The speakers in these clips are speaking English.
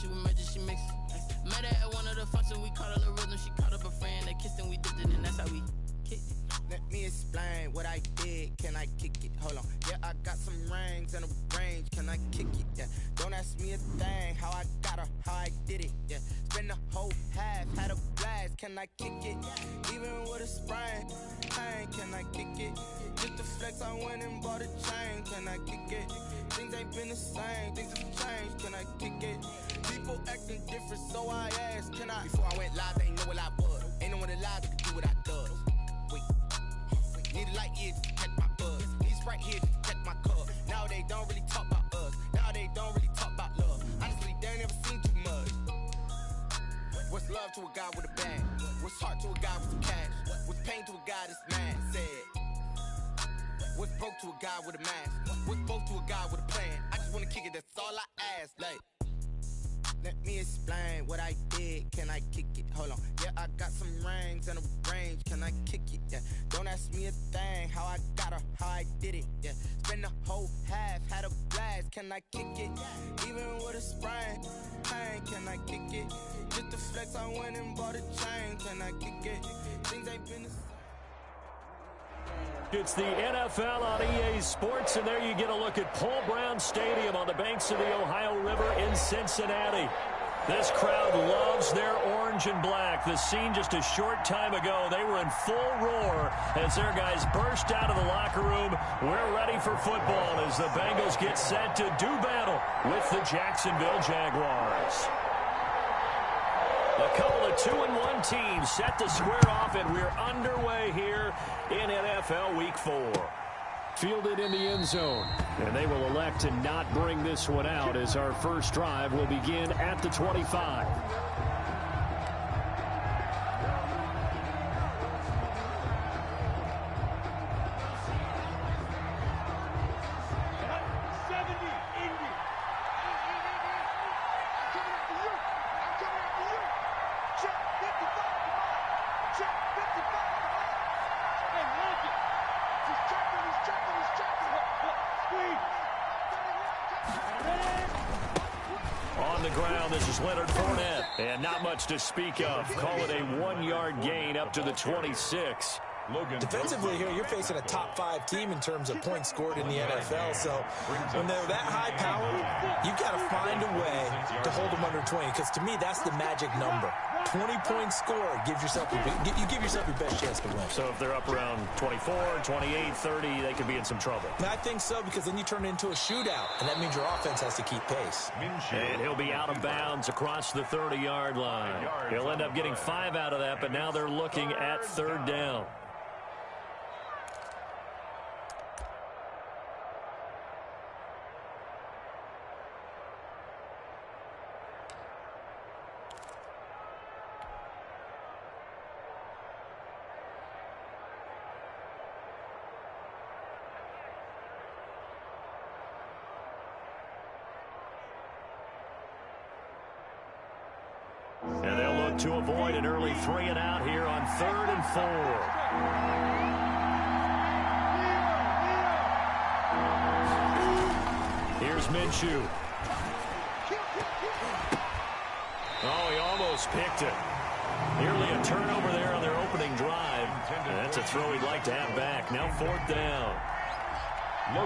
she with emergency mix. Met her at one of the functions, we caught a little rhythm. She caught up a friend, they kissed and we dipped it, and that's how we kicked it. Let me explain what I did. Can I kick it? Hold on. Yeah, I got some rings and a range. Can I kick it? Yeah. Don't ask me a thing. How I got her, how I did it. Yeah. Spend the whole half, had a blast. Can I kick it? Even with a sprain, pain. Can I kick it? Just to flex, I went and bought a chain. Can I kick it? Things ain't been the same. Things have changed. Can I kick it? People acting different, so I asked. Can I? Before I went live, they ain't know what I was. Ain't no one alive that could do what I does. Need a light here to catch my buzz. Need Sprite here to catch my cup. Now they don't really talk about us. Now they don't really talk about love. Honestly, they ain't never seen too much. What's love to a guy with a bag? What's heart to a guy with some cash? What's pain to a guy that's mad? Said. What's broke to a guy with a mask? What's both to a guy with a plan? I just wanna kick it, that's all I ask. Like, let me explain what I did. Can I kick it? Hold on. Yeah, I got some rings and a range. Can I kick it? Yeah. Don't ask me a thing. How I got her, how I did it. Yeah. Spend the whole half, had a blast. Can I kick it? Even with a sprain, pain. Can I kick it? Just to flex, I went and bought a chain. Can I kick it? Things ain't been the same. It's the NFL on EA Sports, and there you get a look at Paul Brown Stadium on the banks of the Ohio River in Cincinnati. This crowd loves their orange and black. The scene just a short time ago, they were in full roar as their guys burst out of the locker room. We're ready for football as the Bengals get set to do battle with the Jacksonville Jaguars. A couple of 2-1 teams set to square off, and we're underway here in NFL Week 4. Fielded in the end zone, and they will elect to not bring this one out as our first drive will begin at the 25. To speak of. Call it a 1-yard gain up to the 26. Defensively here, you're facing a top 5 team in terms of points scored in the NFL. So when they're that high powered, you've got to find a way to hold them under 20. Because to me, that's the magic number. 20-point score gives yourself you give yourself your best chance to win. So if they're up around 24, 28, 30, they could be in some trouble. And I think so, because then you turn it into a shootout, and that means your offense has to keep pace. And he'll be out of bounds across the 30-yard line. He'll end up getting 5 out of that, but now they're looking at 3rd down. And they'll look to avoid an early 3-and-out here on 3rd and 4. Here's Minshew. Oh, he almost picked it. Nearly a turnover there on their opening drive. And that's a throw he'd like to have back. Now 4th down.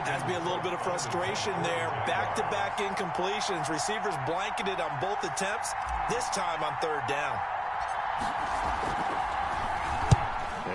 Has to be a little bit of frustration there. Back-to-back incompletions. Receivers blanketed on both attempts. This time on 3rd down.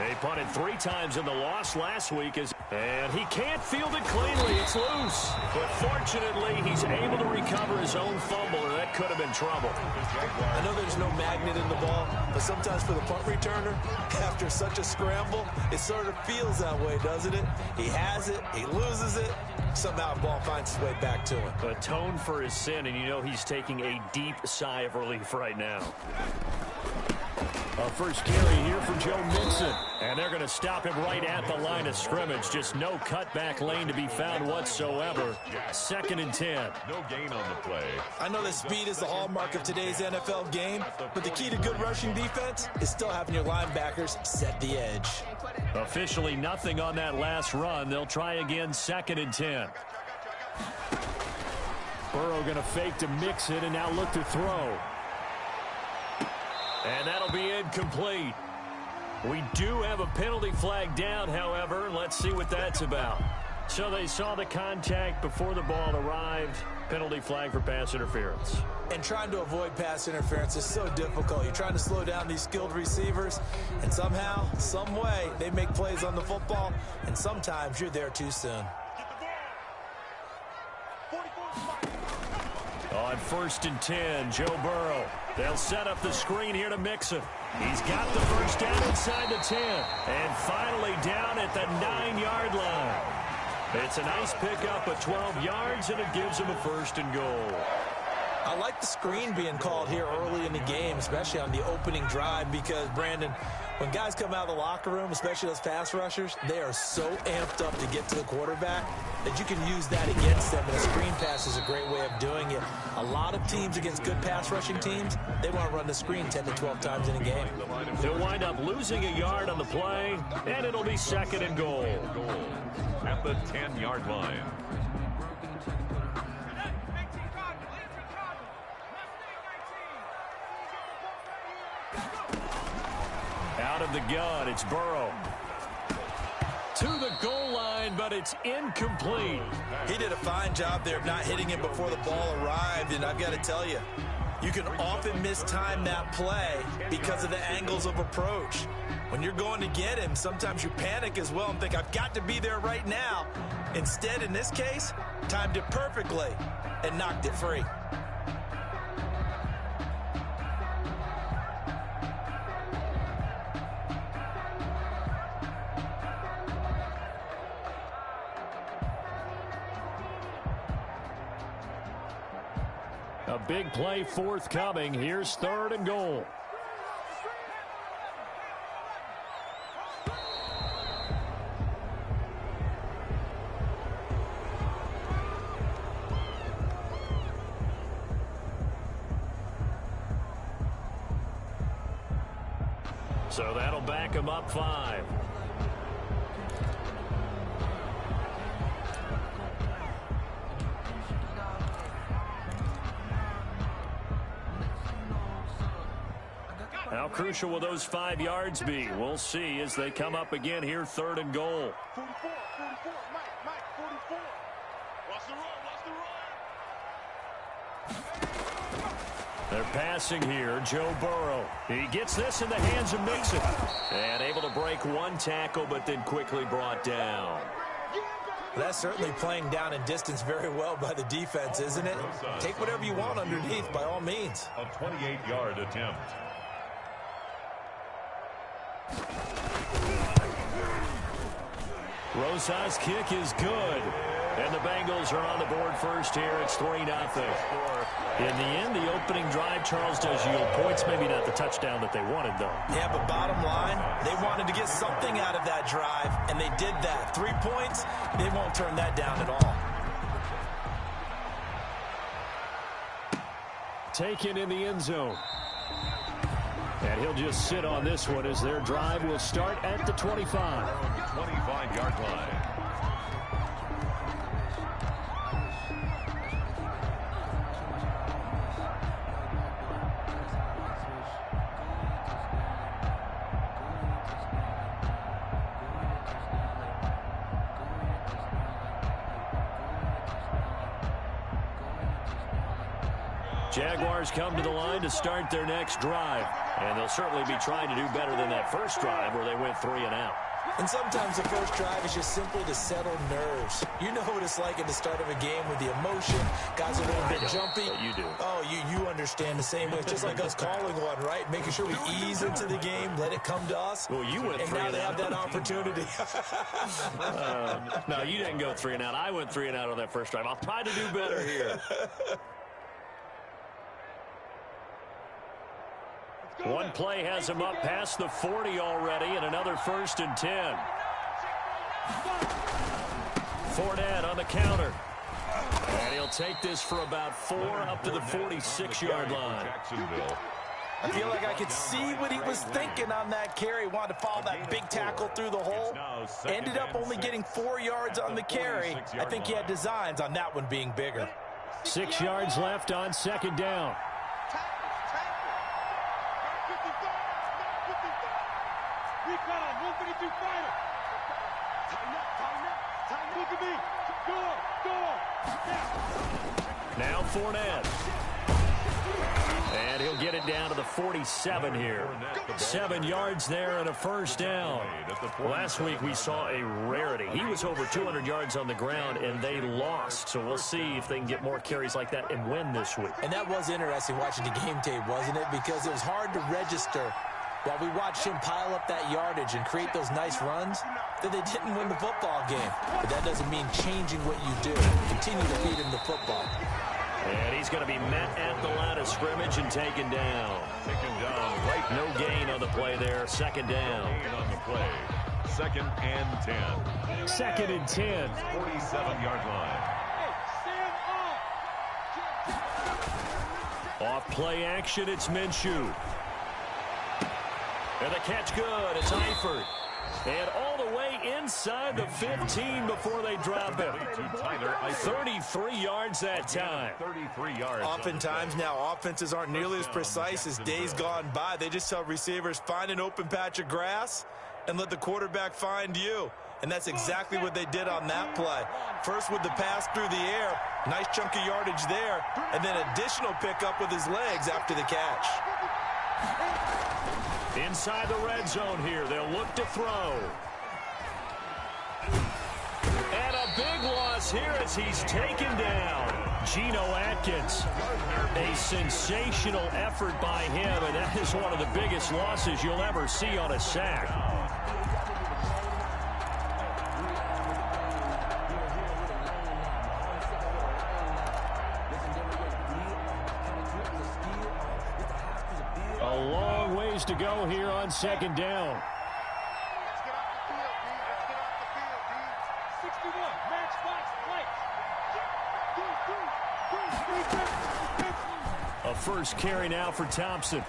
He punted 3 times in the loss last week, and he can't field it cleanly. It's loose. But fortunately, he's able to recover his own fumble, or that could have been trouble. I know there's no magnet in the ball, but sometimes for the punt returner, after such a scramble, it sort of feels that way, doesn't it? He has it, he loses it, somehow the ball finds its way back to him. Atone for his sin, and you know he's taking a deep sigh of relief right now. A first carry here for Joe Mixon. And they're going to stop him right at the line of scrimmage. Just no cutback lane to be found whatsoever. 2nd and 10. No gain on the play. I know that speed is the hallmark of today's NFL game, but the key to good rushing defense is still having your linebackers set the edge. Officially nothing on that last run. They'll try again 2nd and 10. Burrow going to fake to mix it and now look to throw. And that'll be incomplete. We do have a penalty flag down, however. Let's see what that's about. So they saw the contact before the ball arrived. Penalty flag for pass interference. And trying to avoid pass interference is so difficult. You're trying to slow down these skilled receivers, and somehow, some way, they make plays on the football, and sometimes you're there too soon. On 1st and 10, Joe Burrow. They'll set up the screen here to Mixon. He's got the first down inside the 10. And finally down at the 9-yard line. It's a nice pickup of 12 yards, and it gives him a 1st and goal. I like the screen being called here early in the game, especially on the opening drive, because, Brandon, when guys come out of the locker room, especially those pass rushers, they are so amped up to get to the quarterback that you can use that against them, and a screen pass is a great way of doing it. A lot of teams against good pass rushing teams, they want to run the screen 10 to 12 times in a game. They'll wind up losing a yard on the play, and it'll be 2nd and goal. At the 10-yard line. Out of the gun, it's Burrow. To the goal line, but it's incomplete. He did a fine job there of not hitting it before the ball arrived, and I've got to tell you, you can often mistime that play because of the angles of approach. When you're going to get him, sometimes you panic as well and think, I've got to be there right now. Instead, in this case, timed it perfectly and knocked it free. A big play forthcoming. Here's 3rd and goal. So that'll back him up 5. How crucial will those 5 yards be? We'll see as they come up again here, 3rd and goal. 44, Mike, 44. Watch the run. They're passing here, Joe Burrow. He gets this in the hands of Mixon. And able to break one tackle, but then quickly brought down. That's certainly playing down in distance very well by the defense, isn't it? Take whatever you want underneath, by all means. A 28-yard attempt. Rosas' kick is good. And the Bengals are on the board first here. It's 3-0. In the end, the opening drive, Charles, does yield points. Maybe not the touchdown that they wanted, though. Yeah, but bottom line, they wanted to get something out of that drive, and they did that. 3 points, they won't turn that down at all. Taken in the end zone. And he'll just sit on this one as their drive will start at the 25. 25-yard line. Jaguars come to the line to start their next drive. And they'll certainly be trying to do better than that first drive where they went 3 and out. And sometimes the first drive is just simply to settle nerves. You know what it's like at the start of a game with the emotion. Guys are a little bit jumpy. But you do. Oh, you understand the same way. It's just like us calling one, right? Making sure we ease into the game, let it come to us. Well, you went 3 and now they have that opportunity. No, you didn't go 3 and out. I went 3 and out on that first drive. I'll try to do better here. One play has him up past the 40 already, and another 1st and 10. Fournette on the counter. And he'll take this for about 4 up to the 46-yard line. I feel like I could see what he was thinking on that carry. Wanted to follow that big tackle through the hole. Ended up only getting 4 yards on the carry. I think he had designs on that one being bigger. 6 yards left on second down. We got a 152 fighter. Tighten up, tighten up, tighten up. Look at me. Go, Now Fournette. And he'll get it down to the 47 here. 7 yards there and a first down. Last week we saw a rarity. He was over 200 yards on the ground, and they lost. So we'll see if they can get more carries like that and win this week. And that was interesting watching the game tape, wasn't it? Because it was hard to register while we watched him pile up that yardage and create those nice runs that they didn't win the football game. But that doesn't mean changing what you do. Continue to feed him the football. And he's going to be met at the line of scrimmage and taken down. Right, no gain on the play there. Second down. On the play. 2nd and 10. 2nd and 10. 47-yard line. Off play action, it's Minshew. And the catch good. It's Eifert. And all the way inside the 15 before they drop him. 33 yards that time. 33 yards. Oftentimes now, offenses aren't nearly as precise as days gone by. They just tell receivers, find an open patch of grass and let the quarterback find you. And that's exactly what they did on that play. First with the pass through the air, nice chunk of yardage there, and then additional pickup with his legs after the catch. Inside the red zone here, they'll look to throw. And a big loss here as he's taken down. Geno Atkins. A sensational effort by him, and that is one of the biggest losses you'll ever see on a sack. A long ways to go here on second down. Let's get off the field, D. Let's get off the field, D. 61, match box, lights. A first carry now for Thompson.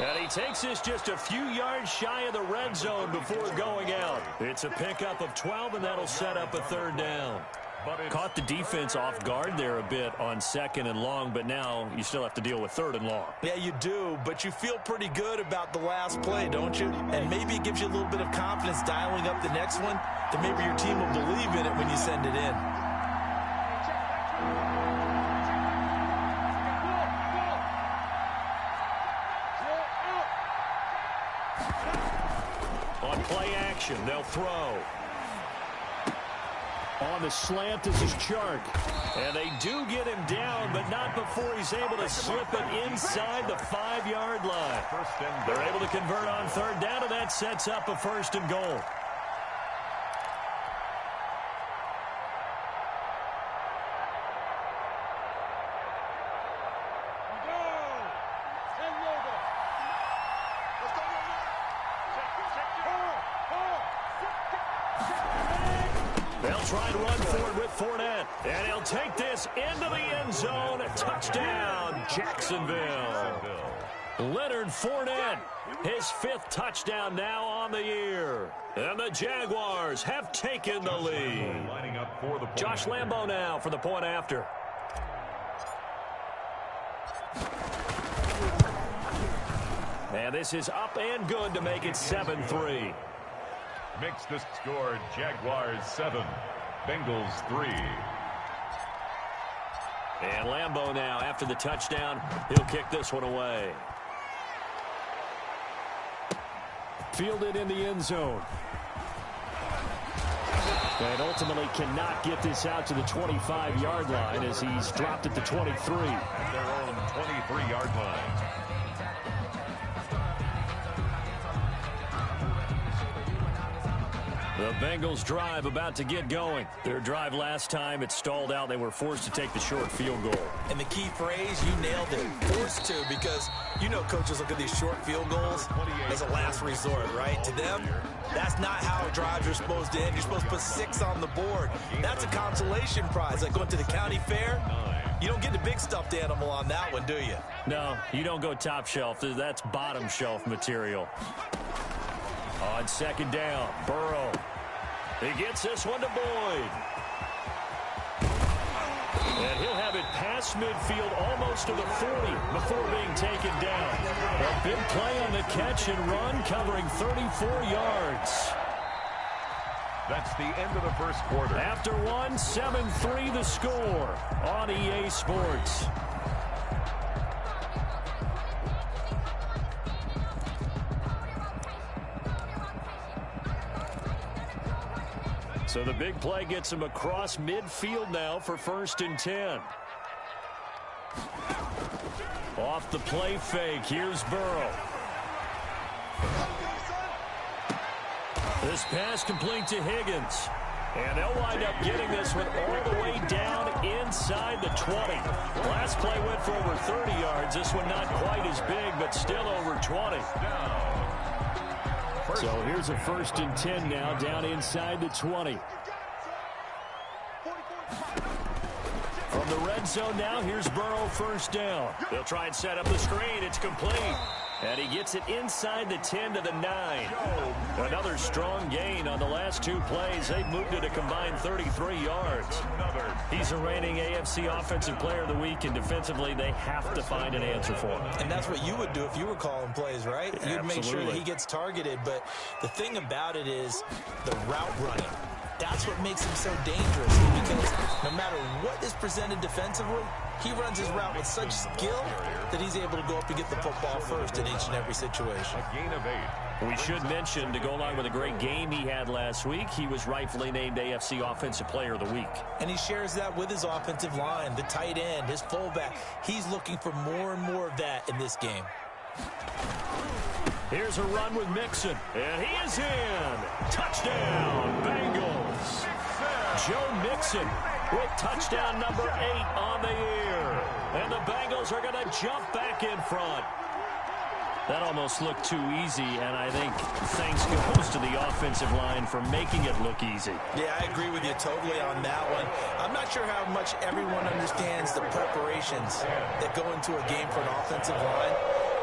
And he takes this just a few yards shy of the red zone before going out. It's a pickup of 12, and that'll set up a third down. Caught the defense off guard there a bit on 2nd and long, but now you still have to deal with 3rd and long. Yeah, you do, but you feel pretty good about the last play, don't you? And maybe it gives you a little bit of confidence dialing up the next one, that maybe your team will believe in it when you send it in. On play action, they'll throw. On the slant, this is Chark. And they do get him down, but not before he's able to slip it inside the 5-yard line. They're able to convert on 3rd down, and that sets up a 1st and goal. They'll try and run forward with Fournette. And he'll take this into the end zone. Touchdown, Jacksonville. Leonard Fournette, his 5th touchdown now on the year. And the Jaguars have taken the lead. Josh Lambo now for the point after. And this is up and good to make it 7-3. Makes the score Jaguars 7, Bengals 3. And Lambo now, after the touchdown, he'll kick this one away. Fielded in the end zone. And ultimately cannot get this out to the 25-yard line as he's dropped at the 23. At their own 23-yard line. The Bengals drive about to get going. Their drive last time, it stalled out. They were forced to take the short field goal. And the key phrase, you nailed it. Forced to, because you know coaches look at these short field goals as a last resort, right? To them, that's not how drives are supposed to end. You're supposed to put 6 on the board. That's a consolation prize, like going to the county fair. You don't get the big stuffed animal on that one, do you? No, you don't go top shelf. That's bottom shelf material. On second down, Burrow. He gets this one to Boyd. And he'll have it past midfield almost to the 40 before being taken down. A big play on the catch and run, covering 34 yards. That's the end of the first quarter. After one, 7-3 the score on EA Sports. So the big play gets him across midfield now for 1st and 10. Off the play fake, here's Burrow. This pass complete to Higgins. And they'll wind up getting this one all the way down inside the 20. Last play went for over 30 yards. This one not quite as big, but still over 20. So here's a 1st and 10 now, down inside the 20. From the red zone now, here's Burrow, 1st down. They'll try and set up the screen. It's complete. And he gets it inside the 10 to the 9. Another strong gain on the last 2 plays. They've moved it a combined 33 yards. He's a reigning AFC Offensive Player of the Week, and defensively they have to find an answer for him. And that's what you would do if you were calling plays, right? You'd make sure that he gets targeted. But the thing about it is the route running. That's what makes him so dangerous, because no matter what is presented defensively, he runs his route with such skill that he's able to go up and get the football first in each and every situation. A gain of 8. We should mention, to go along with a great game he had last week, he was rightfully named AFC Offensive Player of the Week. And he shares that with his offensive line, the tight end, his fullback. He's looking for more and more of that in this game. Here's a run with Mixon, and he is in. Touchdown, Bengals. Joe Mixon with touchdown number 8 on the year. And the Bengals are going to jump back in front. That almost looked too easy, and I think thanks goes to the offensive line for making it look easy. Yeah, I agree with you totally on that one. I'm not sure how much everyone understands the preparations that go into a game for an offensive line,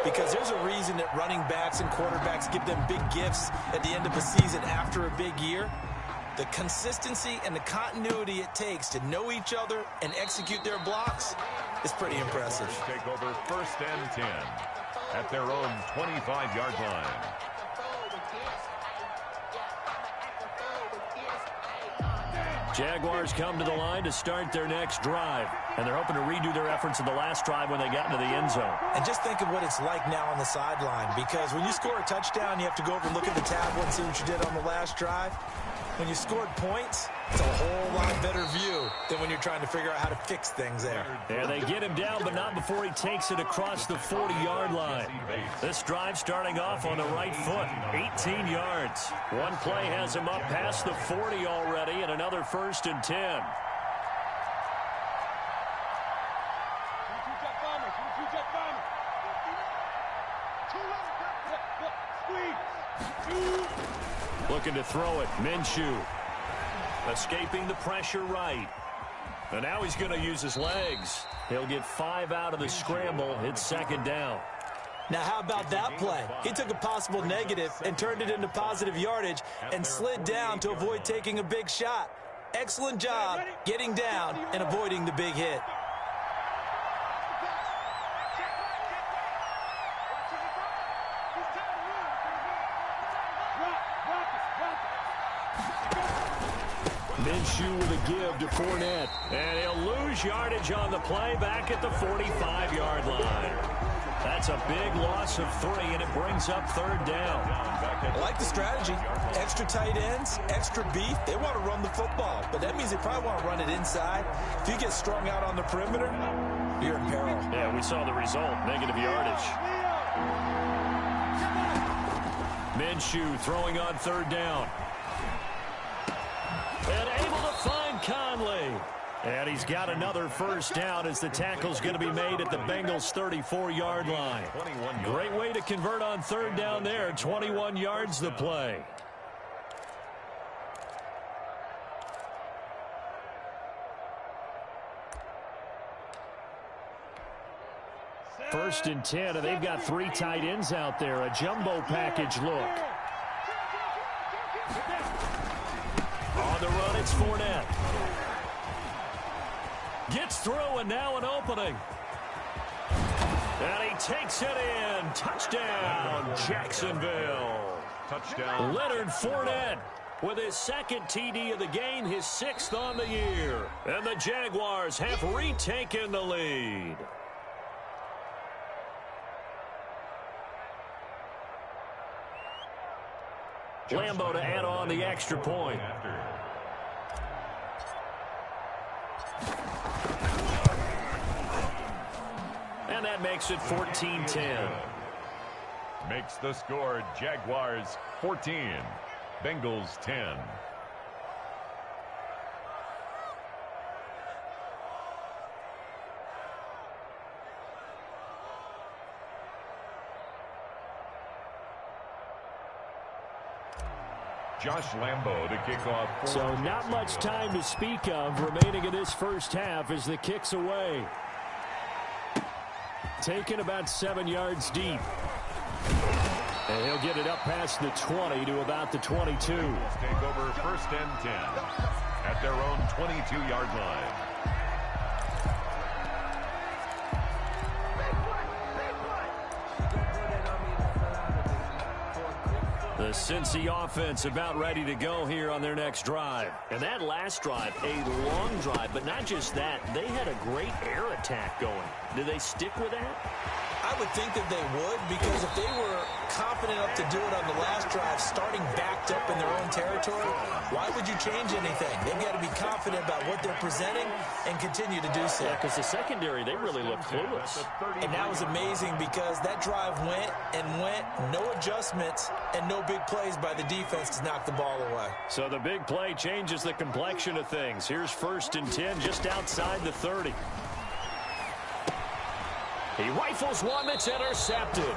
because there's a reason that running backs and quarterbacks give them big gifts at the end of the season after a big year. The consistency and the continuity it takes to know each other and execute their blocks is pretty impressive. Take over 1st and 10 at their own 25-yard line. Jaguars come to the line to start their next drive, and they're hoping to redo their efforts in the last drive when they got into the end zone. And just think of what it's like now on the sideline, because when you score a touchdown, you have to go over and look at the tablet and see what you did on the last drive. When you scored points, it's a whole lot better view than when you're trying to figure out how to fix things there. And they get him down, but not before he takes it across the 40-yard line. This drive starting off on the right foot, 18 yards. One play has him up past the 40 already, and another 1st and 10. Looking to throw it, Minshew. Escaping the pressure right. And now he's going to use his legs. He'll get 5 out of the scramble. It's 2nd down. Now, how about that play? He took a possible negative and turned it into positive yardage and slid down to avoid taking a big shot. Excellent job getting down and avoiding the big hit. Minshew with a give to Fournette. And he'll lose yardage on the play back at the 45-yard line. That's a big loss of 3, and it brings up 3rd down. I like the strategy. Extra tight ends, extra beef. They want to run the football, but that means they probably want to run it inside. If you get strung out on the perimeter, you're in peril. Yeah, we saw the result, negative yardage. Minshew throwing on 3rd down. And able to find Conley. And he's got another 1st down as the tackle's going to be made at the Bengals' 34-yard line. Great way to convert on 3rd down there. 21 yards the play. First and 10, and they've got 3 tight ends out there. A jumbo package look. On the run, it's Fournette. Gets through, and now an opening. And he takes it in. Touchdown, Jacksonville. Touchdown. Leonard Fournette with his second TD of the game, his 6th on the year. And the Jaguars have retaken the lead. Lambo to add on the extra point. And that makes it 14-10. Makes the score Jaguars 14, Bengals 10. Josh Lambo to kick off. So not much time to speak of remaining in this first half as the kick's away. Taken about 7 yards deep. And he'll get it up past the 20 to about the 22. Take over 1st and 10 at their own 22-yard line. The Cincy offense about ready to go here on their next drive. And that last drive, a long drive, but not just that. They had a great air attack going. Do they stick with that? I would think that they would, because if they were confident enough to do it on the last drive, starting backed up in their own territory, why would you change anything? They've got to be confident about what they're presenting and continue to do so. Yeah, because the secondary, they really look clueless. And that was amazing because that drive went and went, no adjustments, and no big plays by the defense to knock the ball away. So the big play changes the complexion of things. Here's 1st and 10 just outside the 30. He rifles one that's intercepted.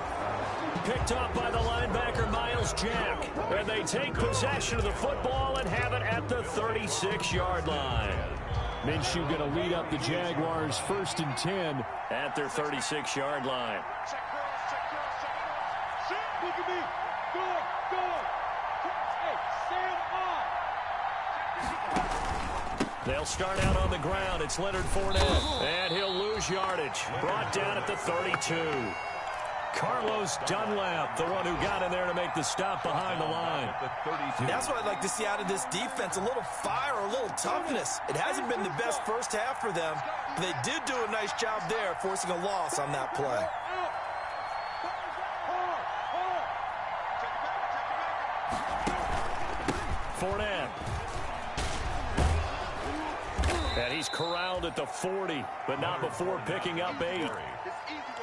Picked up by the linebacker, Miles Jack. And they take possession of the football and have it at the 36-yard line. Minshew going to lead up the Jaguars 1st and 10 at their 36-yard line. Check cross. Look at me. Go. Hey, stand on. They'll start out on the ground. It's Leonard Fournette. And he'll lose yardage. Brought down at the 32. Carlos Dunlap, the one who got in there to make the stop behind the line. That's what I'd like to see out of this defense, a little fire, a little toughness. It hasn't been the best first half for them, but they did do a nice job there, forcing a loss on that play. Fournette. And he's corralled at the 40, but not before picking up 8.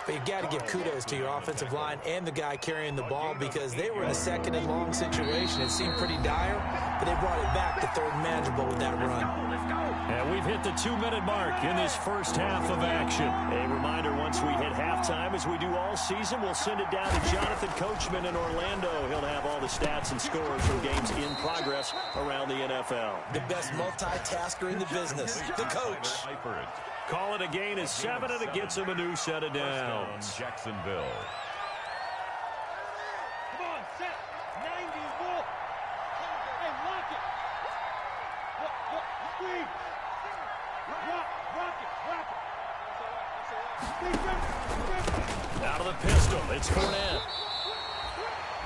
But you've got to give kudos to your offensive line and the guy carrying the ball because they were in a 2nd and long situation. It seemed pretty dire, but they brought it back to 3rd and manageable with that run. And we've hit the 2-minute mark in this first half of action. A reminder, once we hit halftime, as we do all season, we'll send it down to Jonathan Coachman in Orlando. He'll have all the stats and scores from games in progress around the NFL. The best multitasker in the business, the coach. Call it a gain of 7, and it gets him a new set of downs. Jacksonville. Come on, set. 90, wolf. Hey, lock it. Squeeze. Rock it. Out of the pistol, it's Fournette.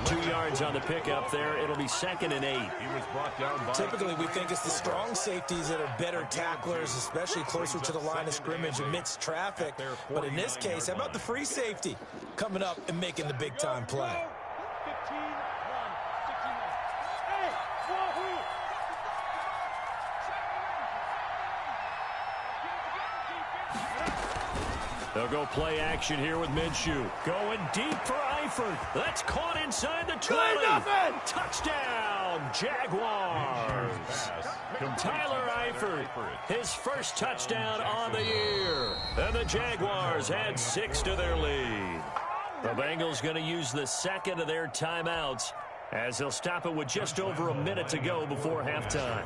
2 yards on the pickup there. It'll be 2nd and 8. He was brought down by... Typically, we think it's the strong safeties that are better tacklers, especially closer to the line of scrimmage amidst traffic. But in this case, how about the free safety coming up and making the big-time play? 15-1. Hey, wahoo! They'll go play action here with Minshew. Going deep for Eifert. That's caught inside the 20. Touchdown, Jaguars. Tyler Eifert, his first touchdown on the year. And the Jaguars add 6 to their lead. The Bengals going to use the 2nd of their timeouts as they'll stop it with just over a minute to go before halftime.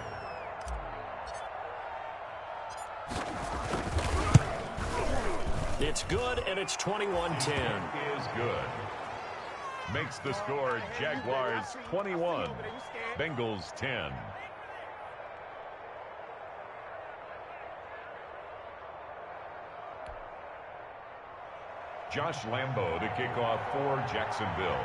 It's good, and it's 21-10. Is good. Makes the score Jaguars 21, Bengals 10. Josh Lambo to kick off for Jacksonville.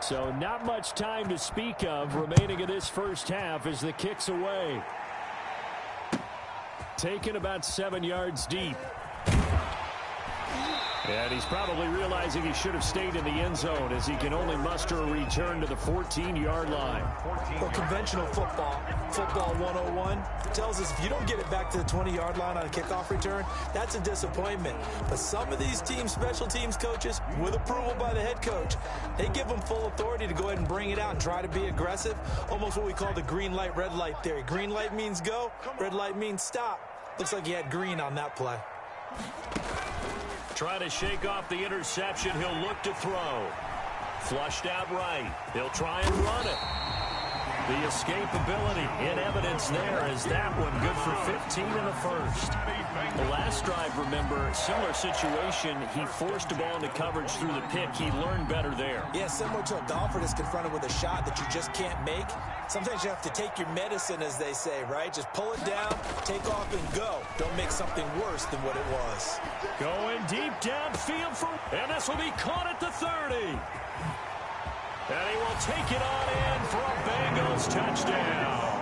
So not much time to speak of remaining in this first half as the kick's away. Taken about 7 yards deep. And he's probably realizing he should have stayed in the end zone as he can only muster a return to the 14-yard line. Well, conventional football 101, tells us if you don't get it back to the 20-yard line on a kickoff return, that's a disappointment. But some of these teams, special teams coaches, with approval by the head coach, they give them full authority to go ahead and bring it out and try to be aggressive. Almost what we call the green light, red light theory. Green light means go, red light means stop. Looks like he had green on that play. Try to shake off the interception. He'll look to throw. Flushed out right. He'll try and run it. The escapability in evidence there is that one good for 15 in the first. The last drive, remember, similar situation. He forced the ball into coverage through the pick. He learned better there. Yeah, similar to a golfer that's confronted with a shot that you just can't make. Sometimes you have to take your medicine, as they say, right? Just pull it down, take off, and go. Don't make something worse than what it was. Going deep downfield and this will be caught at the 30. And he will take it on in for a Bengals touchdown.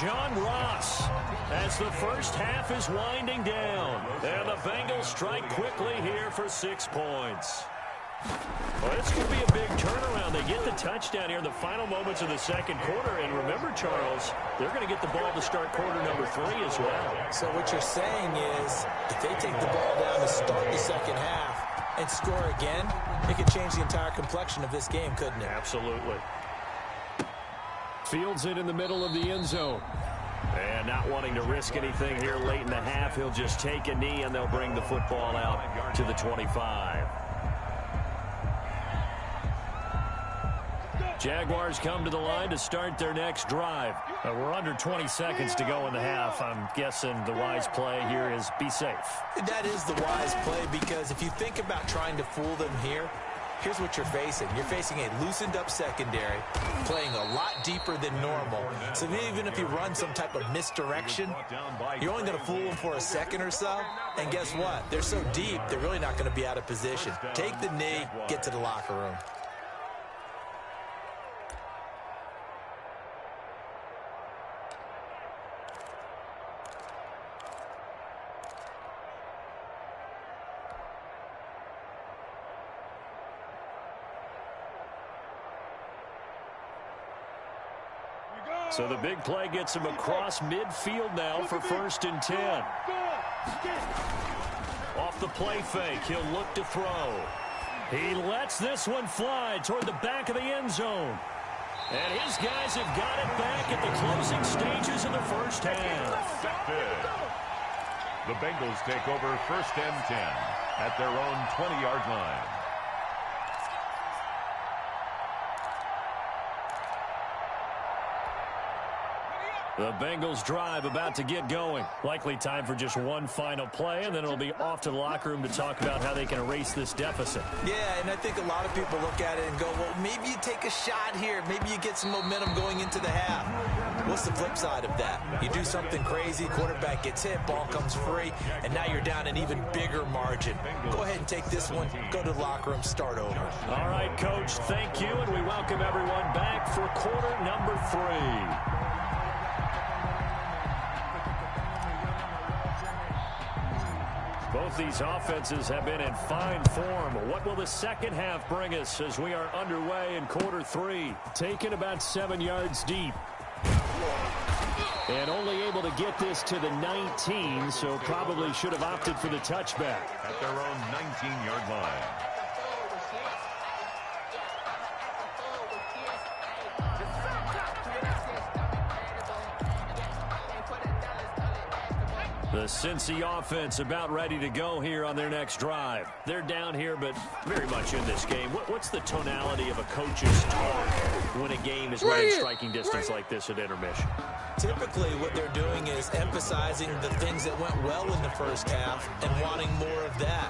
John Ross, as the first half is winding down. And the Bengals strike quickly here for 6 points. Well, this could be a big turnaround. They get the touchdown here in the final moments of the second quarter. And remember, Charles, they're going to get the ball to start quarter number 3 as well. So what you're saying is if they take the ball down to start the second half and score again, it could change the entire complexion of this game, couldn't it? Absolutely. Fields it in the middle of the end zone. And not wanting to risk anything here late in the half, he'll just take a knee and they'll bring the football out to the 25. Jaguars come to the line to start their next drive. We're under 20 seconds to go in the half. I'm guessing the wise play here is be safe. That is the wise play, because if you think about trying to fool them here, here's what you're facing. You're facing a loosened up secondary, playing a lot deeper than normal. So even if you run some type of misdirection, you're only going to fool them for a second or so. And guess what? They're so deep, they're really not going to be out of position. Take the knee, get to the locker room. So the big play gets him across midfield now for 1st and 10. Off the play fake, he'll look to throw. He lets this one fly toward the back of the end zone. And his guys have got it back at the closing stages of the first half. The Bengals take over 1st and 10 at their own 20-yard line. The Bengals drive about to get going. Likely time for just one final play, and then it'll be off to the locker room to talk about how they can erase this deficit. Yeah, and I think a lot of people look at it and go, well, maybe you take a shot here. Maybe you get some momentum going into the half. What's the flip side of that? You do something crazy, quarterback gets hit, ball comes free, and now you're down an even bigger margin. Go ahead and take this one, go to the locker room, start over. All right, Coach, thank you, and we welcome everyone back for quarter number 3. Both these offenses have been in fine form. What will the second half bring us as we are underway in quarter 3? Taken about 7 yards deep. And only able to get this to the 19, so probably should have opted for the touchback. At their own 19-yard line. The Cincy offense about ready to go here on their next drive. They're down here, but very much in this game. What's the tonality of a coach's talk when a game is within striking distance like this at intermission? Typically, what they're doing is emphasizing the things that went well in the first half and wanting more of that.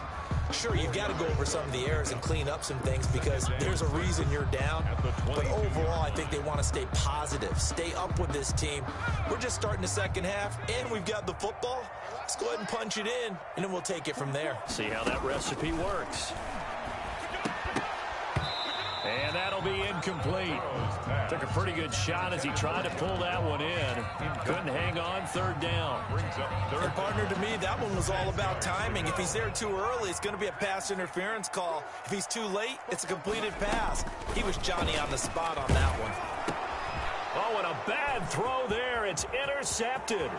Sure, you've got to go over some of the errors and clean up some things because there's a reason you're down. But overall, I think they want to stay positive, stay up with this team. We're just starting the second half, and we've got the football. Let's go ahead and punch it in, and then we'll take it from there. See how that recipe works. And that'll be incomplete. Took a pretty good shot as he tried to pull that one in. Couldn't hang on, third down. And partner, to me, that one was all about timing. If he's there too early, it's going to be a pass interference call. If he's too late, it's a completed pass. He was Johnny on the spot on that one. Oh, and a bad throw there. It's intercepted.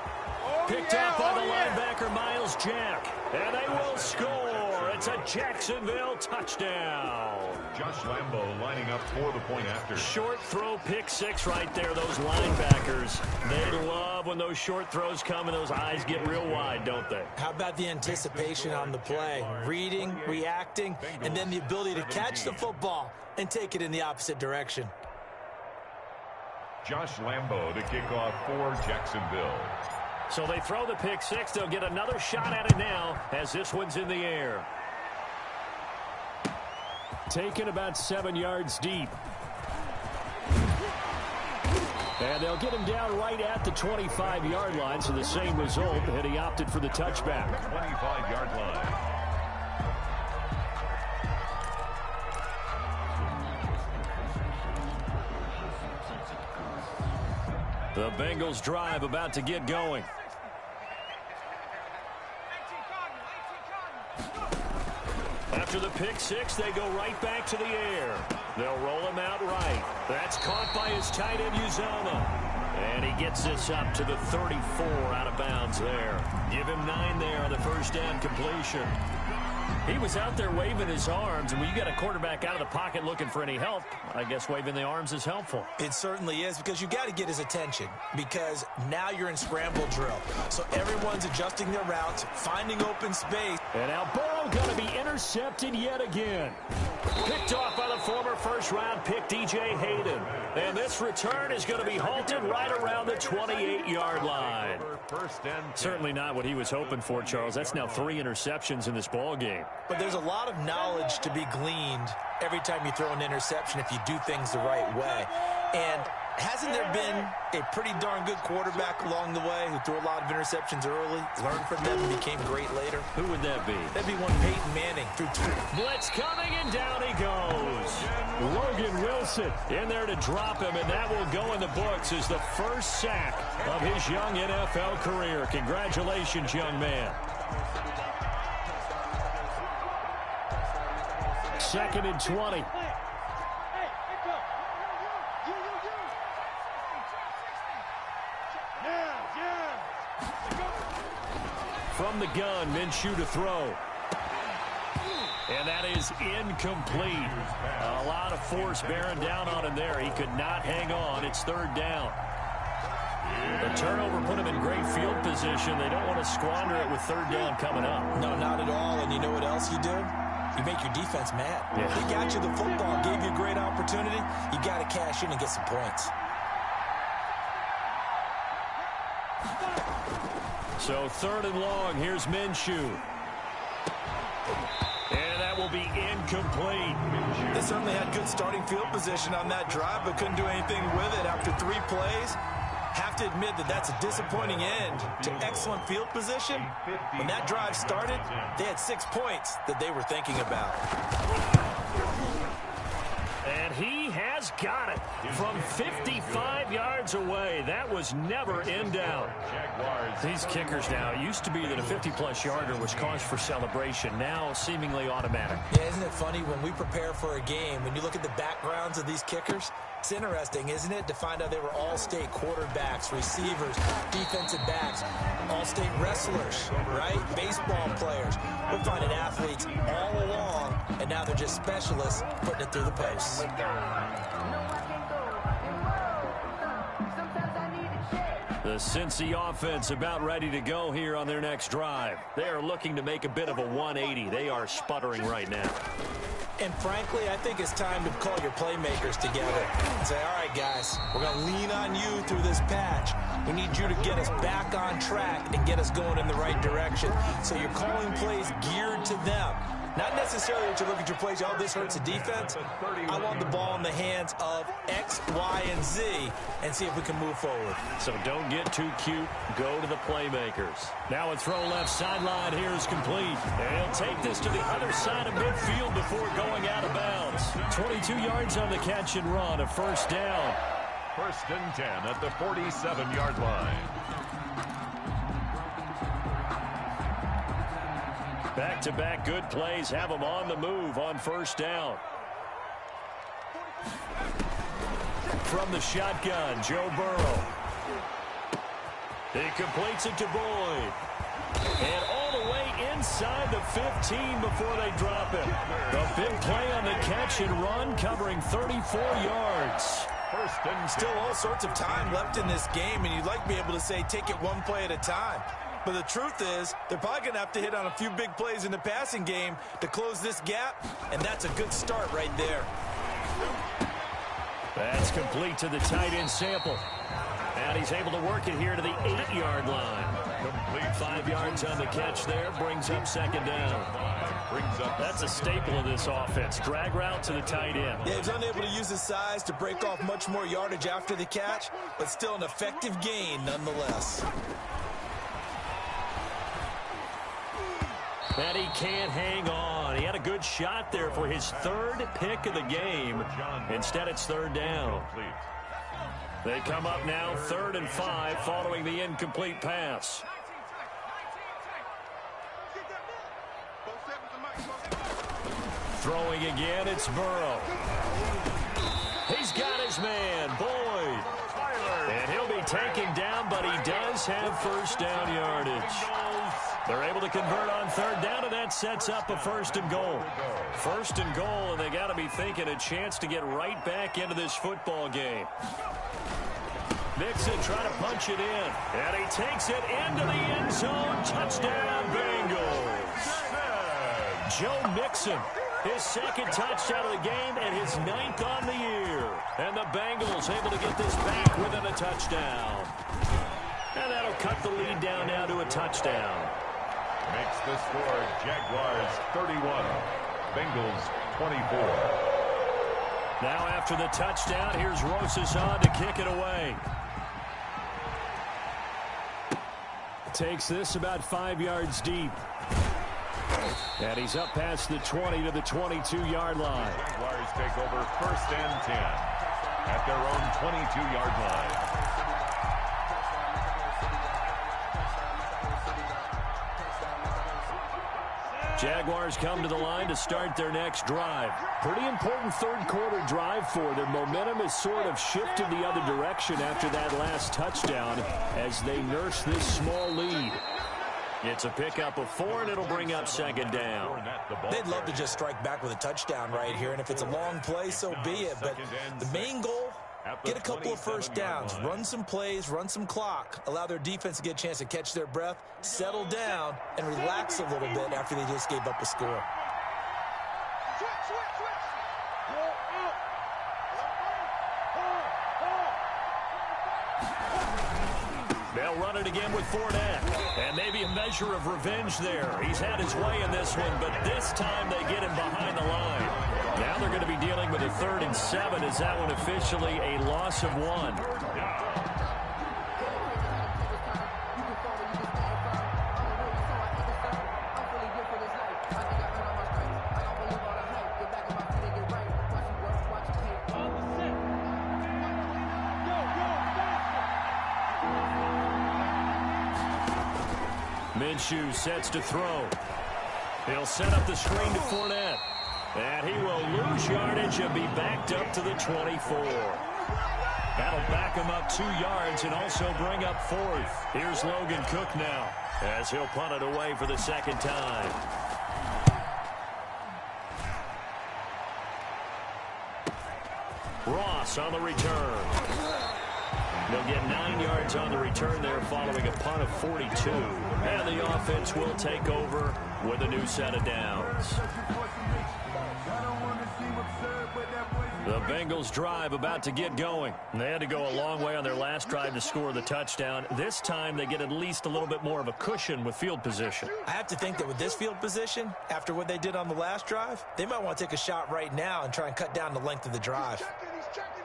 Picked up by the linebacker, Miles Jack. And they will score. It's a Jacksonville touchdown. Josh Lambo lining up for the point after. Short throw, pick six right there. Those linebackers, they love when those short throws come and those eyes get real wide, don't they? How about the anticipation on the play? Reading, reacting, and then the ability to catch the football and take it in the opposite direction. Josh Lambo to kick off for Jacksonville. So they throw the pick six. They'll get another shot at it now as this one's in the air. Taken about 7 yards deep. And they'll get him down right at the 25-yard line, so the same result, and he opted for the touchback. 25-yard line. The Bengals drive about to get going. After the pick six, they go right back to the air. They'll roll him out right. That's caught by his tight end, Uzomah. And he gets this up to the 34 out of bounds there. Give him 9 there on the first down completion. He was out there waving his arms, and when you got a quarterback out of the pocket looking for any help, I guess waving the arms is helpful. It certainly is, because you got to get his attention, because now you're in scramble drill. So everyone's adjusting their routes, finding open space. And now Burrow going to be intercepted yet again. Picked off by the former first-round pick, DJ Hayden. And this return is going to be halted right around the 28-yard line. Certainly not what he was hoping for, Charles. That's now 3 interceptions in this ball game. But there's a lot of knowledge to be gleaned every time you throw an interception if you do things the right way. And hasn't there been a pretty darn good quarterback along the way who threw a lot of interceptions early, learned from them, and became great later? Who would that be? That'd be one Peyton Manning. Blitz coming, and down he goes. Logan Wilson in there to drop him, and that will go in the books as the first sack of his young NFL career. Congratulations, young man. 2nd and 20. From the gun, Minshew to throw. And that is incomplete. A lot of force bearing down on him there. He could not hang on. It's 3rd down. The turnover put him in great field position. They don't want to squander it with 3rd down coming up. No, not at all. And you know what else you do? You make your defense mad. Yeah. They got you the football, gave you a great opportunity. You got to cash in and get some points. So 3rd and long, here's Minshew. And that will be incomplete. They certainly had good starting field position on that drive, but couldn't do anything with it after 3 plays. Have to admit that that's a disappointing end to excellent field position. When that drive started, they had 6 points that they were thinking about. And he has got it from 55 yards away. That was never in doubt. These kickers now, it used to be that a 50-plus yarder was cause for celebration. Now seemingly automatic. Yeah, isn't it funny when we prepare for a game, when you look at the backgrounds of these kickers, it's interesting, isn't it, to find out they were all-state quarterbacks, receivers, defensive backs, all-state wrestlers, right? Baseball players. We're finding athletes all along, and now they're just specialists putting it through the posts. The Cincy offense about ready to go here on their next drive. They are looking to make a bit of a 180. They are sputtering right now. And frankly, I think it's time to call your playmakers together and say, all right, guys, we're going to lean on you through this patch. We need you to get us back on track and get us going in the right direction. So you're calling plays geared to them. Not necessarily that you look at your plays, oh, this hurts the defense. I want the ball in the hands of X, Y, and Z and see if we can move forward. So don't get too cute. Go to the playmakers. Now a throw left sideline here is complete. And he'll take this to the other side of midfield before going out of bounds. 22 yards on the catch and run, a first down. First and 10 at the 47-yard line. Back-to-back good plays have them on the move on first down. From the shotgun, Joe Burrow. He completes it to Boyd. And all the way inside the 15 before they drop him. The big play on the catch and run, covering 34 yards. First and Still all sorts of time left in this game, and you'd like to be able to say take it one play at a time. But the truth is, they're probably going to have to hit on a few big plays in the passing game to close this gap, and that's a good start right there. That's complete to the tight end Sample. And he's able to work it here to the 8-yard line. complete. 5 yards on the catch there, brings up second down. That's a staple of this offense. Drag route to the tight end. Yeah, he's unable to use his size to break off much more yardage after the catch, but still an effective gain nonetheless. And he can't hang on. He had a good shot there for his third pick of the game. Instead, it's third down. They come up now 3rd and 5 following the incomplete pass. Throwing again, it's Burrow. He's got his man, Boyd. And he'll be taken down, but he does have first down yardage. They're able to convert on third down, and that sets up a 1st and goal. 1st and goal, and they got to be thinking a chance to get right back into this football game. Mixon trying to punch it in, and he takes it into the end zone. Touchdown, Bengals. Joe Mixon, his 2nd touchdown of the game and his 9th on the year. And the Bengals able to get this back within a touchdown. And that'll cut the lead down now to a touchdown. Makes the score Jaguars 31, Bengals 24. Now after the touchdown, here's Rosas on to kick it away. Takes this about 5 yards deep. And he's up past the 20 to the 22-yard line. Jaguars take over 1st and 10 at their own 22-yard line. Jaguars come to the line to start their next drive. Pretty important 3rd quarter drive for them. Momentum has sort of shifted the other direction after that last touchdown as they nurse this small lead. It's a pickup of 4, and it'll bring up 2nd down. They'd love to just strike back with a touchdown right here, and if it's a long play, so be it. But the main goal, get a couple of first downs, run some plays, run some clock, allow their defense to get a chance to catch their breath, settle down, and relax a little bit after they just gave up a score. They'll run it again with Fournette. And maybe a measure of revenge there. He's had his way in this one, but this time they get him behind the line. Now they're going to be dealing with a 3rd and 7. Is that one officially a loss of 1? Minshew sets to throw. He'll set up the screen to Fournette. And he will lose yardage and be backed up to the 24. That'll back him up 2 yards and also bring up 4th. Here's Logan Cook now as he'll punt it away for the 2nd time. Ross on the return. They'll get 9 yards on the return there following a punt of 42. And the offense will take over with a new set of downs. I don't want to seem absurd, but that boy's The Bengals drive about to get going. They had to go a long way on their last drive to score the touchdown. This time they get at least a little bit more of a cushion with field position. I have to think that with this field position, after what they did on the last drive, they might want to take a shot right now and try and cut down the length of the drive. He's checking.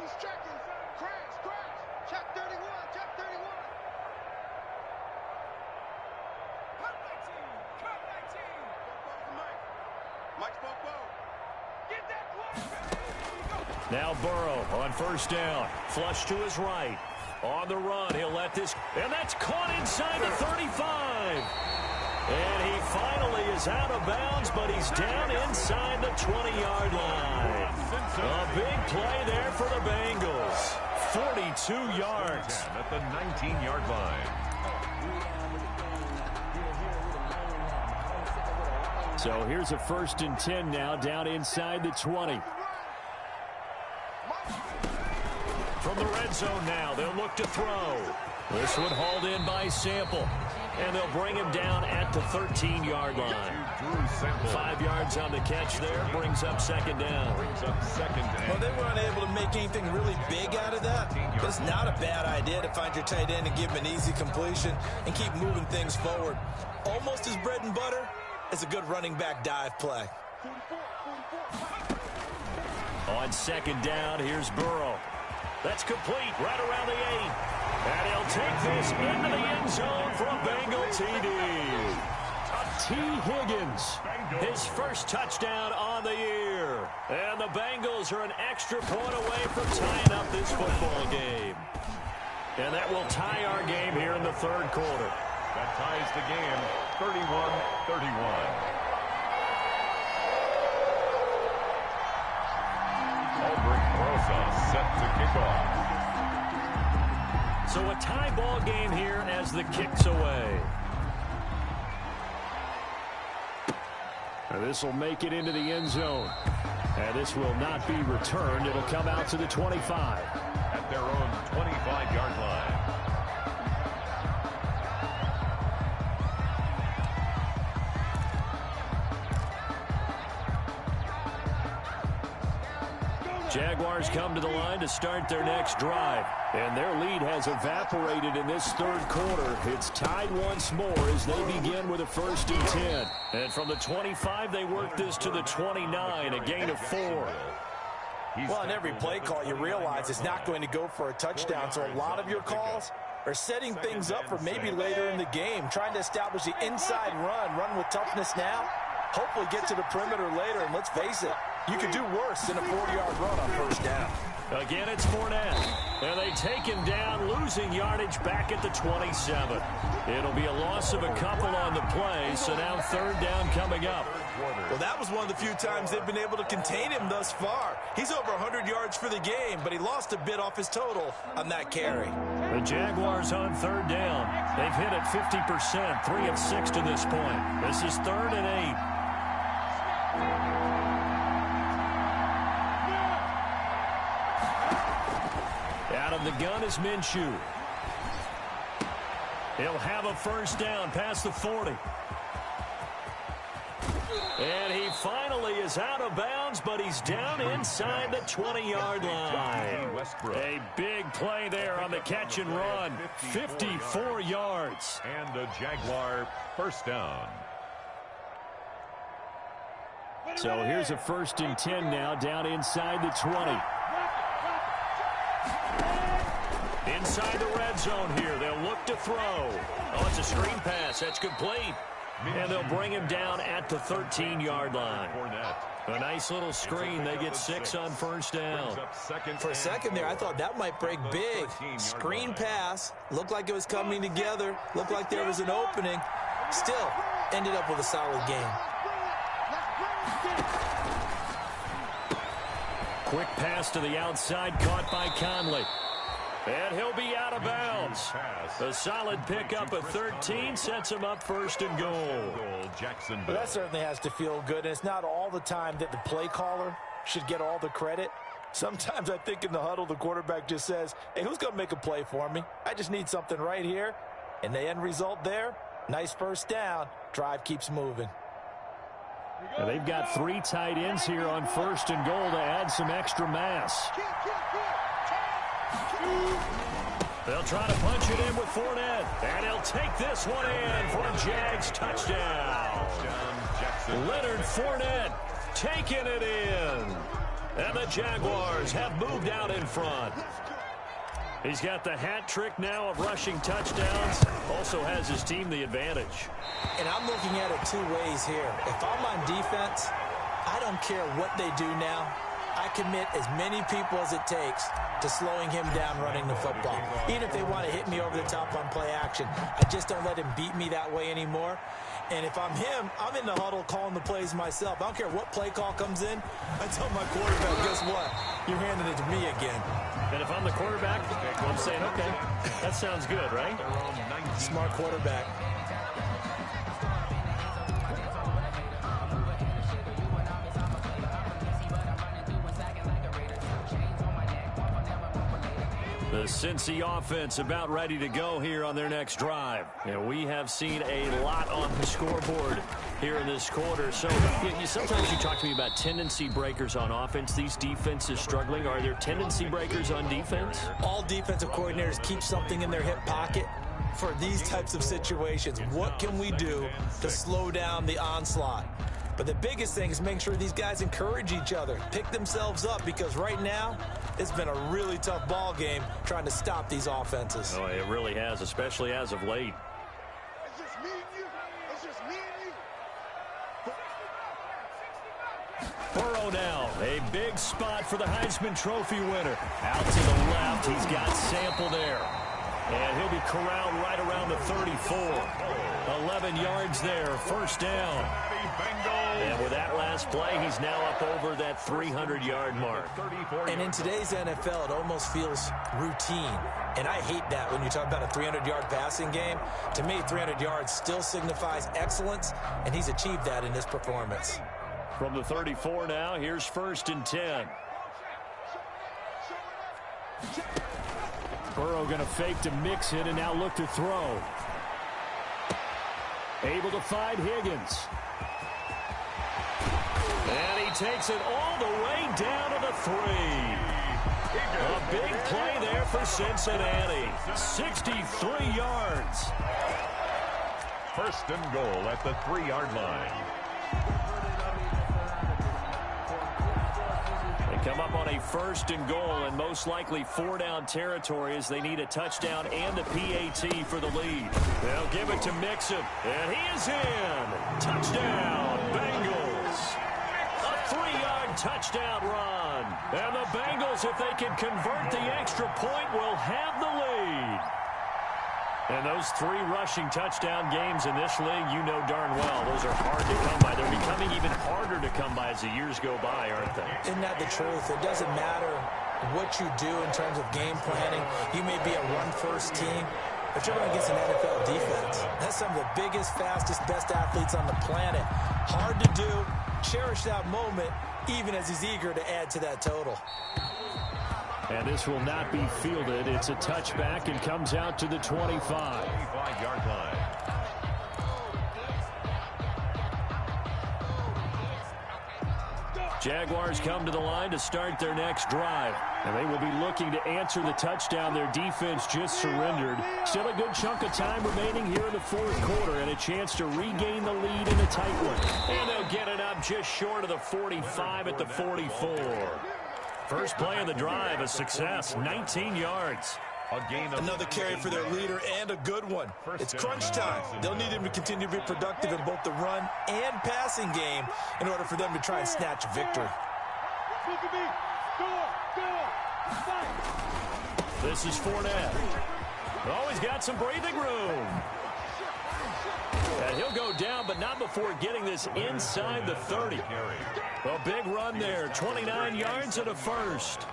Crash. Check 31. Check 31. Cut 19. Mike Bobo. Get that clock. Now Burrow on first down. Flush to his right. On the run, he'll let this, and that's caught inside the 35. And he finally is out of bounds, but he's down inside the 20-yard line. A big play there for the Bengals. 42 yards. At the 19-yard line. So here's a 1st and 10 now, down inside the 20. From the red zone now, they'll look to throw. This one hauled in by Sample. And they'll bring him down at the 13-yard line. 5 yards on the catch there, brings up second down. Well, they were unable to make anything really big out of that. But it's not a bad idea to find your tight end and give him an easy completion and keep moving things forward. Almost as bread and butter as a good running back dive play. On second down, here's Burrow. That's complete right around the 8. And he'll take this into the end zone for a Bengal TD. T. Higgins, his first touchdown on the year. And the Bengals are an extra point away from tying up this football game. And that will tie our game here in the third quarter. That ties the game 31-31. Albert Rosa set to kick off. So a tie ball game here as the kick's away. And this will make it into the end zone. And this will not be returned. It'll come out to the 25. At their own 25-yard line. Jaguars come to the line to start their next drive. And their lead has evaporated in this third quarter. It's tied once more as they begin with a 1st and 10. And from the 25, they work this to the 29, a gain of 4. Well, in every play call, you realize it's not going to go for a touchdown. So a lot of your calls are setting things up for maybe later in the game, trying to establish the inside run with toughness now, hopefully get to the perimeter later. And let's face it, you could do worse than a 40-yard run on first down. Again, it's Fournette. And they take him down, losing yardage back at the 27. It'll be a loss of a couple on the play, so now 3rd down coming up. Well, that was one of the few times they've been able to contain him thus far. He's over 100 yards for the game, but he lost a bit off his total on that carry. The Jaguars on 3rd down. They've hit it 50%, 3 of 6 to this point. This is 3rd and 8. Out of the gun is Minshew. He'll have a 1st down past the 40. And he finally is out of bounds, but he's down inside the 20-yard line. A big play there on the catch and run. 54 yards. And a Jaguar 1st down. So here's a 1st and 10 now, down inside the 20. Inside the red zone here. They'll look to throw. Oh, it's a screen pass. That's complete. And they'll bring him down at the 13-yard line. A nice little screen. They get 6 on 1st down. For a second there, I thought that might break big. Screen pass. Looked like it was coming together. Looked like there was an opening. Still, ended up with a solid game. Quick pass to the outside, caught by Conley. And he'll be out of bounds. A solid pickup of 13 sets him up 1st and goal. Well, that certainly has to feel good. And it's not all the time that the play caller should get all the credit. Sometimes I think in the huddle, the quarterback just says, hey, who's going to make a play for me? I just need something right here. And the end result there, nice 1st down. Drive keeps moving. And they've got 3 tight ends here on 1st and goal to add some extra mass. They'll try to punch it in with Fournette. And he'll take this one in for a Jags touchdown. Leonard Fournette taking it in. And the Jaguars have moved out in front. He's got the hat trick now of rushing touchdowns. Also has his team the advantage. And I'm looking at it 2 ways here. If I'm on defense, I don't care what they do now. I commit as many people as it takes to slowing him down running the football. Even if they want to hit me over the top on play action, I just don't let him beat me that way anymore. And if I'm him, I'm in the huddle calling the plays myself. I don't care what play call comes in. I tell my quarterback, guess what? You're handing it to me again. And if I'm the quarterback, I'm saying, okay, that sounds good, right? Smart quarterback. The Cincy offense about ready to go here on their next drive. And we have seen a lot on the scoreboard here in this quarter. So sometimes you talk to me about tendency breakers on offense. These defenses struggling. Are there tendency breakers on defense? All defensive coordinators keep something in their hip pocket for these types of situations. What can we do to slow down the onslaught? But the biggest thing is make sure these guys encourage each other, pick themselves up, because right now it's been a really tough ball game trying to stop these offenses. Oh, it really has, especially as of late. It's just me and you. It's just me and you. Burrow now, a big spot for the Heisman Trophy winner. Out to the left, he's got Sample there. And he'll be corralled right around the 34. 11 yards there, 1st down. And with that last play, he's now up over that 300-yard mark. And in today's NFL, it almost feels routine. And I hate that when you talk about a 300-yard passing game. To me, 300 yards still signifies excellence, and he's achieved that in this performance. From the 34 now, here's 1st and 10. Burrow going to fake to mix it and now look to throw. Able to find Higgins. And he takes it all the way down to the 3. A big play there for Cincinnati. 63 yards. 1st and goal at the 3-yard line. Come up on a 1st and goal and most likely 4-down territory as they need a touchdown and a PAT for the lead. They'll give it to Mixon, and he is in. Touchdown, Bengals. A 3-yard touchdown run. And the Bengals, if they can convert the extra point, will have the lead. And those 3 rushing touchdown games in this league, you know darn well, those are hard to come by. They're becoming even harder to come by as the years go by, aren't they? Isn't that the truth? It doesn't matter what you do in terms of game planning. You may be a run-first team, but you're going against an NFL defense. That's some of the biggest, fastest, best athletes on the planet. Hard to do. Cherish that moment, even as he's eager to add to that total. And this will not be fielded. It's a touchback and comes out to the 25. 25-yard line. Jaguars come to the line to start their next drive. And they will be looking to answer the touchdown their defense just surrendered. Still a good chunk of time remaining here in the 4th quarter and a chance to regain the lead in a tight one. And they'll get it up just short of the 45 at the 44. First play of the drive, a success, 19 yards. Another carry for their leader and a good one. It's crunch time. They'll need him to continue to be productive in both the run and passing game in order for them to try and snatch a victory. This is Fournette. Oh, he's got some breathing room. And he'll go down, but not before getting this inside the 30. A big run there, 29 yards and a 1st.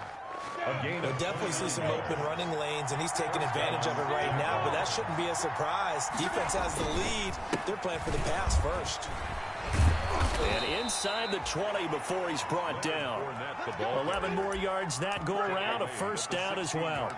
We'll definitely see some open running lanes, and he's taking advantage of it right now, but that shouldn't be a surprise. Defense has the lead. They're playing for the pass first. And inside the 20 before he's brought down. 11 more yards that go around, a first down as well.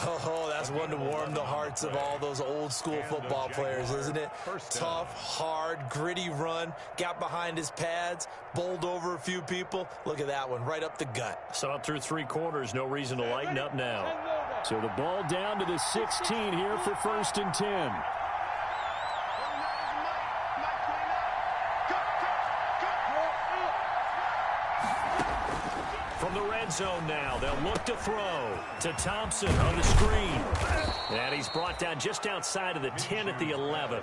Oh, that's one to warm the hearts of all those old school football players, isn't it? Tough, hard, gritty run, got behind his pads, bowled over a few people. Look at that one, right up the gut. So up through 3 quarters, no reason to lighten up now. So the ball down to the 16 here for 1st and 10. From the red zone now, they'll look to throw to Thompson on the screen. And he's brought down just outside of the 10 at the 11.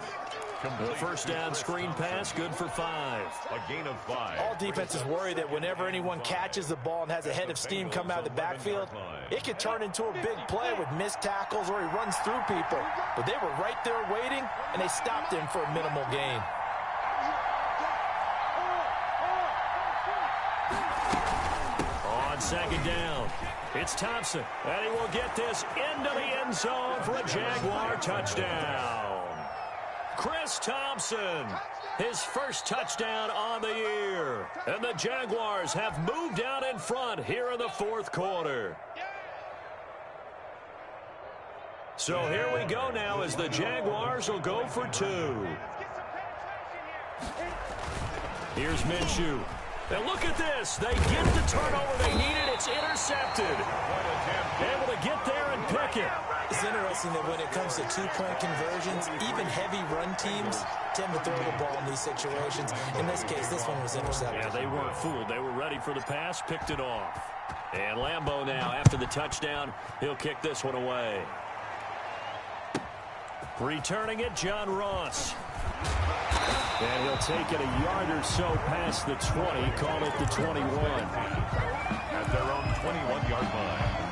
The first down screen pass, good for 5. A gain of 5. All defenses worry that whenever anyone catches the ball and has a head of steam come out of the backfield, it could turn into a big play with missed tackles or he runs through people. But they were right there waiting, and they stopped him for a minimal gain. On 2nd down, it's Thompson, and he will get this into the end zone for a Jaguar touchdown. Chris Thompson, his first touchdown on the year. And the Jaguars have moved out in front here in the 4th quarter. So here we go now as the Jaguars will go for 2. Here's Minshew. And look at this. They get the turnover they needed. It's intercepted. Able to get there and pick it. It's interesting that when it comes to 2-point conversions, even heavy run teams tend to throw the ball in these situations. In this case, this one was intercepted. Yeah, they weren't fooled. They were ready for the pass, picked it off. And Lambeau now, after the touchdown, he'll kick this one away. Returning it, John Ross. And he'll take it a yard or so past the 20, call it the 21. At their own 21-yard line.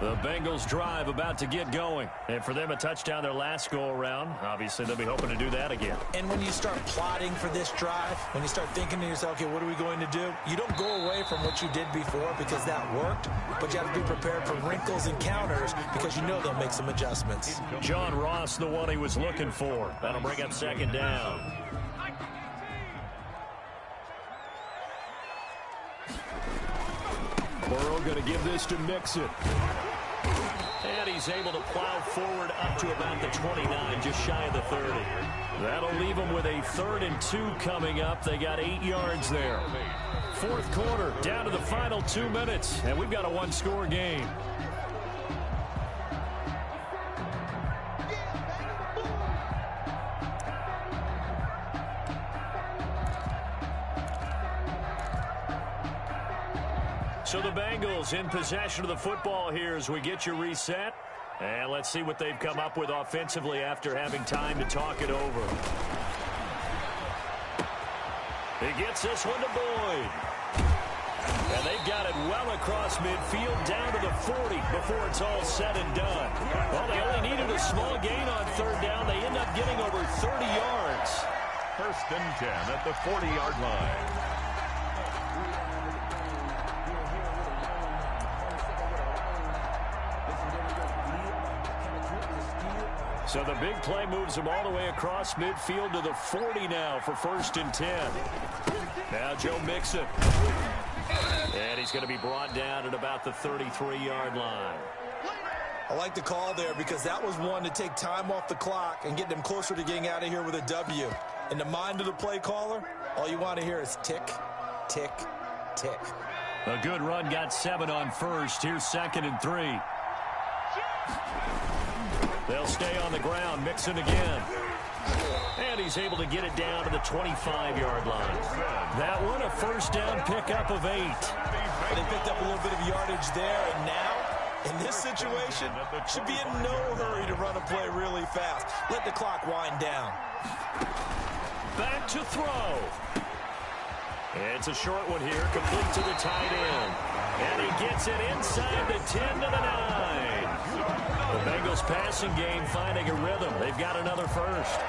The Bengals drive about to get going. And for them, a touchdown their last go-around. Obviously, they'll be hoping to do that again. And when you start plotting for this drive, when you start thinking to yourself, okay, what are we going to do? You don't go away from what you did before because that worked, but you have to be prepared for wrinkles and counters because you know they'll make some adjustments. John Ross, the one he was looking for. That'll bring up 2nd down. Burrow going to give this to Mixon. And he's able to plow forward up to about the 29, just shy of the 30. That'll leave them with a 3rd and 2 coming up. They got 8 yards there. 4th quarter, down to the final 2 minutes, and we've got a 1-score game. So the Bengals in possession of the football here as we get you reset. And let's see what they've come up with offensively after having time to talk it over. He gets this one to Boyd. And they've got it well across midfield down to the 40 before it's all said and done. Well, they only needed a small gain on 3rd down. They end up getting over 30 yards. 1st and 10 at the 40-yard line. So the big play moves him all the way across midfield to the 40 now for 1st and 10. Now Joe Mixon. And he's going to be brought down at about the 33-yard line. I like the call there because that was one to take time off the clock and get them closer to getting out of here with a W. In the mind of the play caller, all you want to hear is tick, tick, tick. A good run got 7 on 1st. Here's 2nd and 3. They'll stay on the ground. Mixon again. And he's able to get it down to the 25-yard line. That one, a 1st down pickup of 8. They picked up a little bit of yardage there, and now, in this situation, should be in no hurry to run a play really fast. Let the clock wind down. Back to throw. It's a short one here, complete to the tight end. And he gets it inside the 10 to the 9. The Bengals passing game finding a rhythm. They've got another 1st.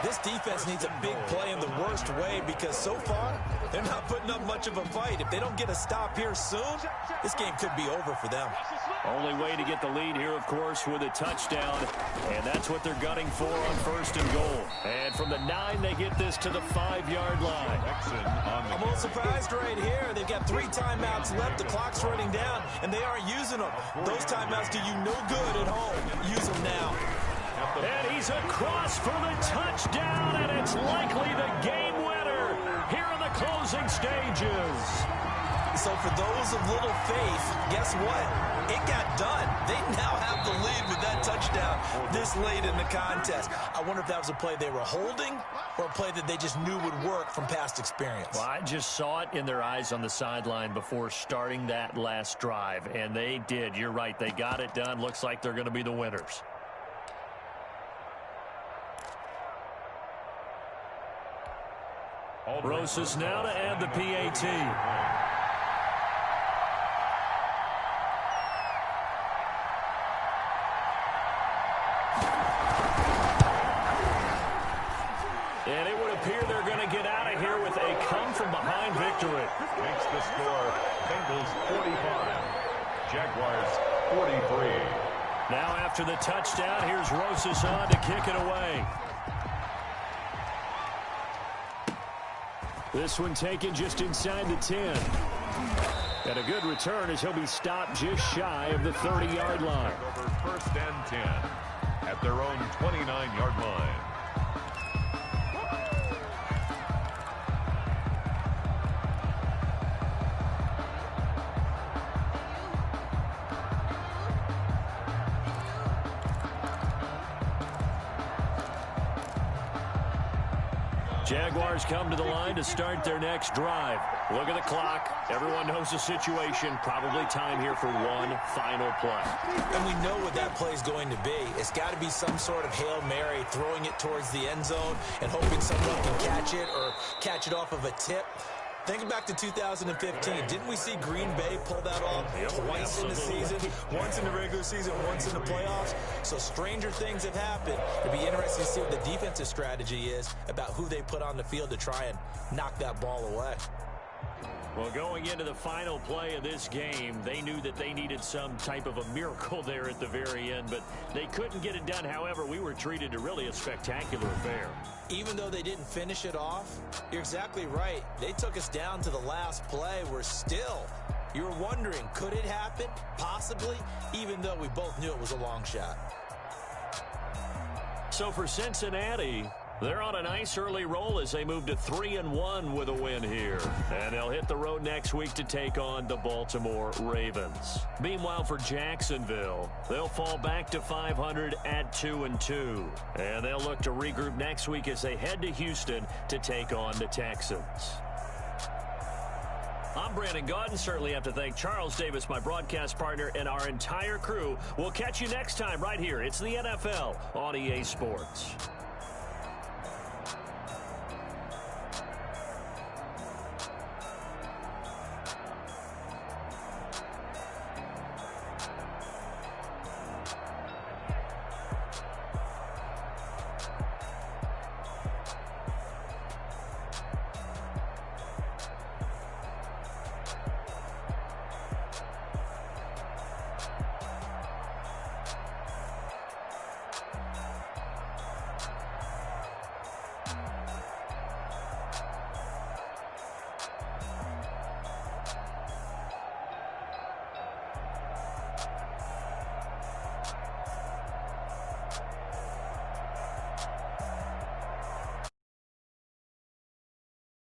This defense needs a big play in the worst way because so far, they're not putting up much of a fight. If they don't get a stop here soon, this game could be over for them. Only way to get the lead here, of course, with a touchdown. And that's what they're gunning for on 1st and goal. And from the 9, they get this to the 5-yard line. I'm a little surprised right here. They've got 3 timeouts left. The clock's running down, and they aren't using them. Those timeouts do you no good at home. Use them now. And he's across for the touchdown, and it's likely the game winner here in the closing stages. So for those of little faith, guess what? It got done. They now have the lead with that touchdown this late in the contest. I wonder if that was a play they were holding or a play that they just knew would work from past experience. Well, I just saw it in their eyes on the sideline before starting that last drive, and they did. You're right. They got it done. Looks like they're going to be the winners. Rosas now to add the PAT. And it would appear they're going to get out of here with a come-from-behind victory. Makes the score Bengals 45, Jaguars 43. Now after the touchdown, here's Rosas on to kick it away. This one taken just inside the 10. And a good return as he'll be stopped just shy of the 30-yard line. Over 1st and 10 at their own 29-yard line. Jaguars come to the line to start their next drive. Look at the clock. Everyone knows the situation. Probably time here for one final play. And we know what that play is going to be. It's got to be some sort of Hail Mary, throwing it towards the end zone and hoping someone can catch it or catch it off of a tip. Think back to 2015. Didn't we see Green Bay pull that off twice in the season? Once in the regular season, once in the playoffs. So stranger things have happened. It'd be interesting to see what the defensive strategy is about who they put on the field to try and knock that ball away. Well, going into the final play of this game, they knew that they needed some type of a miracle there at the very end, but they couldn't get it done. However, we were treated to really a spectacular affair. Even though they didn't finish it off, you're exactly right. They took us down to the last play. We're still, you were wondering, could it happen? Possibly, even though we both knew it was a long shot. So for Cincinnati, they're on a nice early roll as they move to 3-1 with a win here. And they'll hit the road next week to take on the Baltimore Ravens. Meanwhile, for Jacksonville, they'll fall back to 500 at 2-2. And they'll look to regroup next week as they head to Houston to take on the Texans. I'm Brandon Gaudin. Certainly have to thank Charles Davis, my broadcast partner, and our entire crew. We'll catch you next time right here. It's the NFL on EA Sports.